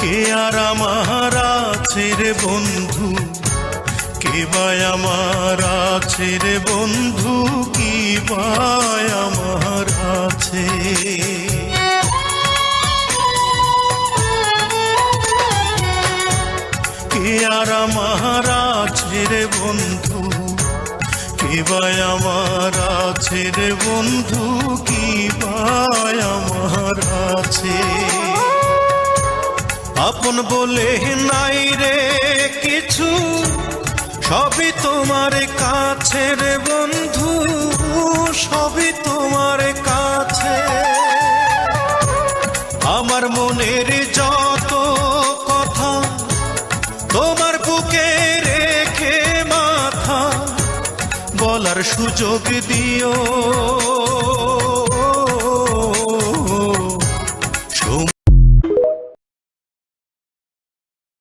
কে আর আমার আছে রে বন্ধু, কে বা আমার আছে রে বন্ধু, কি বা আমার আছে। কে আর আমার আছে রে বন্ধু, কে বা আমার আছে রে বন্ধু, কি বা আমার আছে। আপন বলে নাই রে কিছু, সবই তোমার কাছে রে বন্ধু, সবই তোমার কাছে। আমার মনের যত কথা তোমার বুকে রেখে মাথা, বলার সুযোগ দিও।